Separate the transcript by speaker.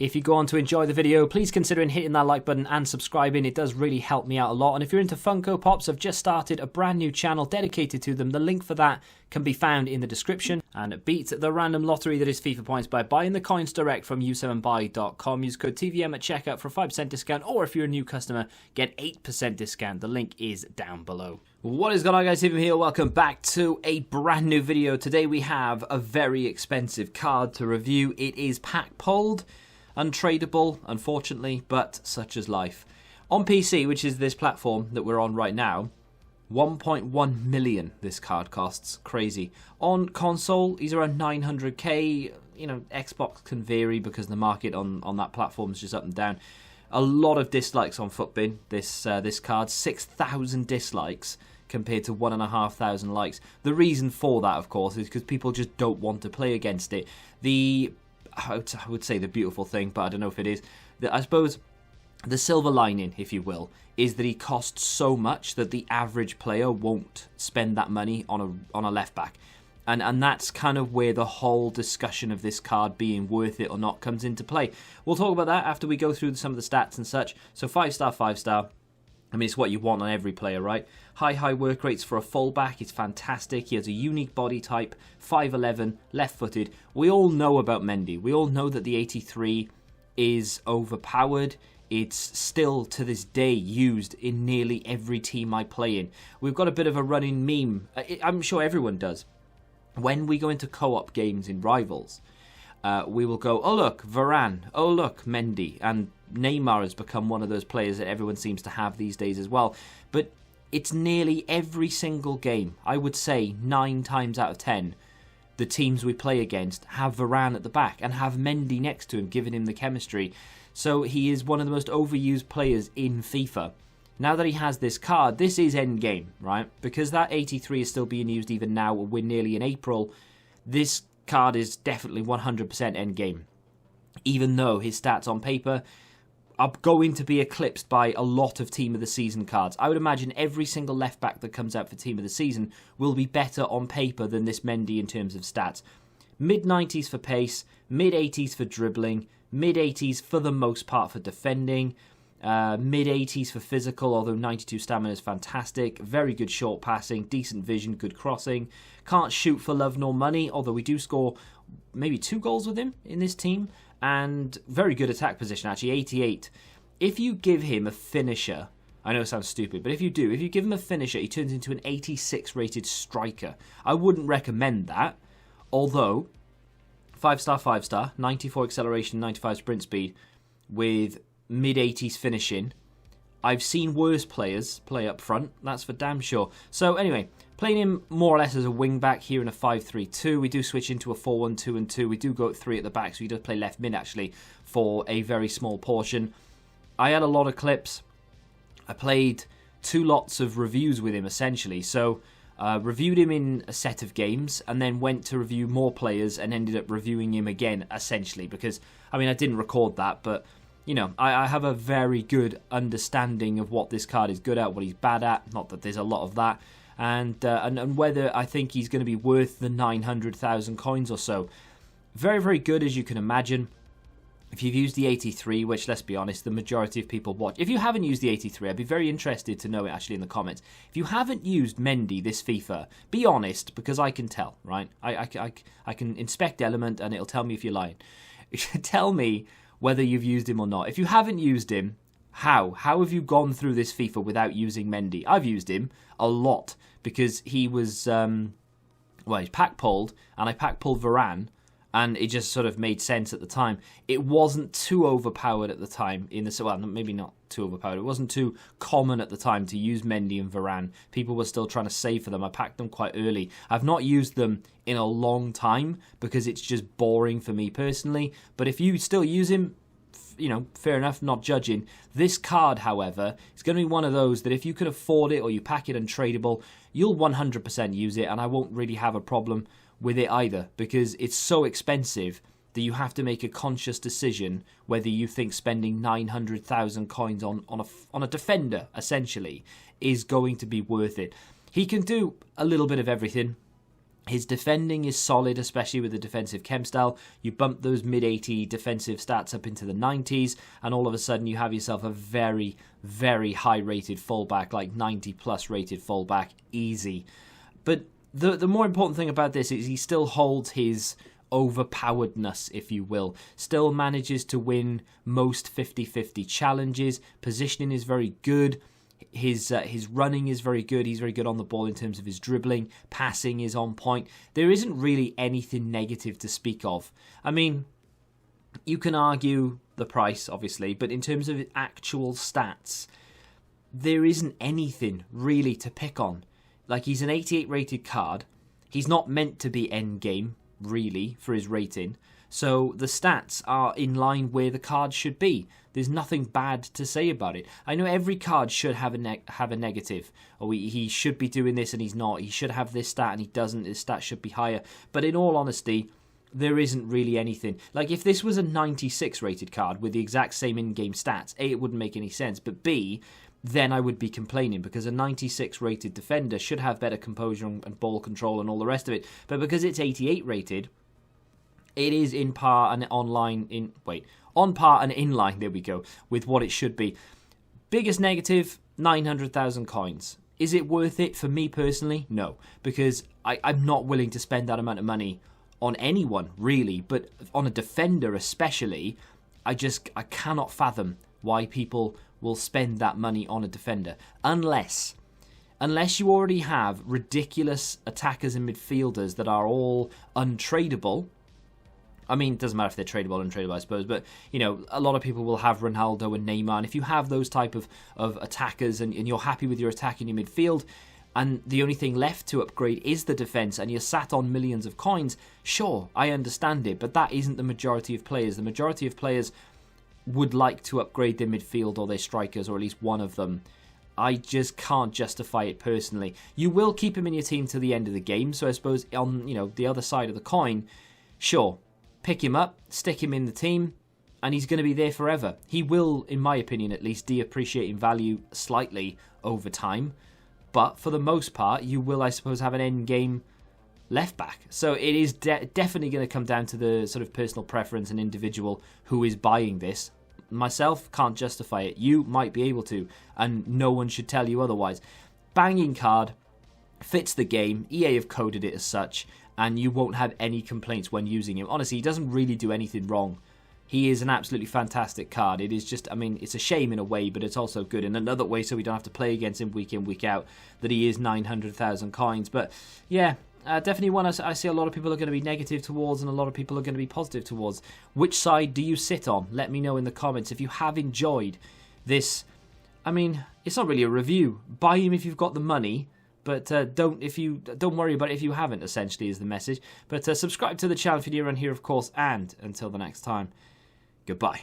Speaker 1: If you go on to enjoy the video, please consider hitting that like button and subscribing. It does really help me out a lot. And if you're into Funko Pops, I've just started a brand new channel dedicated to them. The link for that can be found in the description. And beat the random lottery that is FIFA points by buying the coins direct from u7buy.com. Use code TVM at checkout for a 5% discount, or if you're a new customer, get 8% discount. The link is down below. What is going on, guys? Tim here. Welcome back to a brand new video. Today we have a very expensive card to review. It is pack pulled, untradeable, unfortunately, but such is life. On PC, which is this platform that we're on right now, 1.1 million this card costs. Crazy. On console, he's around 900k. You know, Xbox can vary because the market on that platform is just up and down. A lot of dislikes on Footbin. This card, 6,000 dislikes compared to 1,500 likes. The reason for that, of course, is because people just don't want to play against it. I would say the beautiful thing, but I don't know if it is, that I suppose the silver lining, if you will, is that he costs so much that the average player won't spend that money on a left back. And that's kind of where the whole discussion of this card being worth it or not comes into play. We'll talk about that after we go through some of the stats and such. So 5-star, 5-star. I mean, it's what you want on every player, right? High work rates for a fullback. It's fantastic. He has a unique body type, 5'11", left-footed. We all know about Mendy. We all know that the 83 is overpowered. It's still, to this day, used in nearly every team I play in. We've got a bit of a running meme. I'm sure everyone does. When we go into co-op games in Rivals, we will go, oh look, Varane, oh look, Mendy, and Neymar has become one of those players that everyone seems to have these days as well. But it's nearly every single game, I would say 9 times out of 10, the teams we play against have Varane at the back and have Mendy next to him, giving him the chemistry. So he is one of the most overused players in FIFA. Now that he has this card, this is endgame, right? Because that 83 is still being used even now, we're nearly in April, this card is definitely 100% endgame. Even though his stats on paper are going to be eclipsed by a lot of Team of the Season cards. I would imagine every single left back that comes out for Team of the Season will be better on paper than this Mendy in terms of stats. Mid-90s for pace, mid-80s for dribbling, mid-80s for the most part for defending, mid-80s for physical, although 92 stamina is fantastic, very good short passing, decent vision, good crossing, can't shoot for love nor money, although we do score maybe 2 goals with him in this team, and very good attack position, actually, 88. If you give him a finisher, I know it sounds stupid, but if you give him a finisher, he turns into an 86 rated striker. I wouldn't recommend that, although 5-star, 5-star, 94 acceleration, 95 sprint speed, with mid-80s finishing. I've seen worse players play up front, that's for damn sure. So anyway, playing him more or less as a wing-back here in a 5-3-2. We do switch into a 4-1-2-2. We do go at 3 at the back, so he does play left mid, actually, for a very small portion. I had a lot of clips. I played 2 lots of reviews with him, essentially. So, reviewed him in a set of games, and then went to review more players, and ended up reviewing him again, essentially. Because, I mean, I didn't record that, but you know, I have a very good understanding of what this card is good at, what he's bad at. Not that there's a lot of that. And whether I think he's going to be worth the 900,000 coins or so. Very, very good, as you can imagine. If you've used the 83, which, let's be honest, the majority of people watch. If you haven't used the 83, I'd be very interested to know it actually in the comments. If you haven't used Mendy this FIFA, be honest, because I can tell, right? I can inspect element and it'll tell me if you're lying. Tell me whether you've used him or not. If you haven't used him, how? How have you gone through this FIFA without using Mendy? I've used him a lot because he was, he's pack pulled, and I pack pulled Varane, and it just sort of made sense at the time. It wasn't too overpowered at the time, well, maybe not too overpowered. It wasn't too common at the time to use Mendy and Varane. People were still trying to save for them. I packed them quite early. I've not used them in a long time because it's just boring for me personally. But if you still use him, you know, fair enough, not judging. This card, however, is going to be one of those that if you can afford it or you pack it untradeable, you'll 100% use it, and I won't really have a problem with it either, because it's so expensive that you have to make a conscious decision whether you think spending 900,000 coins on a defender, essentially, is going to be worth it. He can do a little bit of everything. His defending is solid, especially with the defensive chem style. You bump those mid-80 defensive stats up into the 90s, and all of a sudden you have yourself a very, very high-rated fullback, like 90-plus rated fullback, easy. But the more important thing about this is he still holds his overpoweredness, if you will. Still manages to win most 50-50 challenges. Positioning is very good. His running is very good. He's very good on the ball in terms of his dribbling. Passing is on point. There isn't really anything negative to speak of. I mean, you can argue the price, obviously, but in terms of actual stats, there isn't anything really to pick on. Like, he's an 88 rated card. He's not meant to be endgame, really, for his rating. So the stats are in line where the card should be. There's nothing bad to say about it. I know every card should have a negative. Or he should be doing this and he's not. He should have this stat and he doesn't. His stat should be higher. But in all honesty, there isn't really anything. Like, if this was a 96 rated card with the exact same in-game stats, A, it wouldn't make any sense. But B, then I would be complaining, because a 96 rated defender should have better composure and ball control and all the rest of it. But because it's 88 rated, it is on par and in line, there we go, with what it should be. Biggest negative, 900,000 coins. Is it worth it for me personally? No, because I'm not willing to spend that amount of money on anyone, really, but on a defender especially. I cannot fathom why people will spend that money on a defender, unless you already have ridiculous attackers and midfielders that are all untradeable. I mean, it doesn't matter if they're tradable or untradeable, I suppose, but, you know, a lot of people will have Ronaldo and Neymar, and if you have those type of attackers and you're happy with your attack in your midfield, and the only thing left to upgrade is the defence, and you're sat on millions of coins, sure, I understand it, but that isn't the majority of players. The majority of players would like to upgrade their midfield or their strikers, or at least one of them. I just can't justify it personally. You will keep him in your team to the end of the game, so I suppose on, you know, the other side of the coin, sure, pick him up, stick him in the team, and he's going to be there forever. He will, in my opinion at least, depreciate in value slightly over time, but for the most part, you will, I suppose, have an end-game left-back. So it is definitely going to come down to the sort of personal preference and individual who is buying this. Myself can't justify it. You might be able to, and no one should tell you otherwise. Banging card, fits the game. EA have coded it as such, and you won't have any complaints when using him. Honestly, he doesn't really do anything wrong. He is an absolutely fantastic card. It is just, I mean, it's a shame in a way, but it's also good in another way, so we don't have to play against him week in, week out, that he is 900,000 coins. But yeah, definitely one I see a lot of people are going to be negative towards and a lot of people are going to be positive towards. Which side do you sit on? Let me know in the comments. If you have enjoyed this, I mean, it's not really a review. Buy him if you've got the money. But don't worry about it if you haven't, essentially, is the message. But subscribe to the channel if you're new around here, of course, and until the next time, goodbye.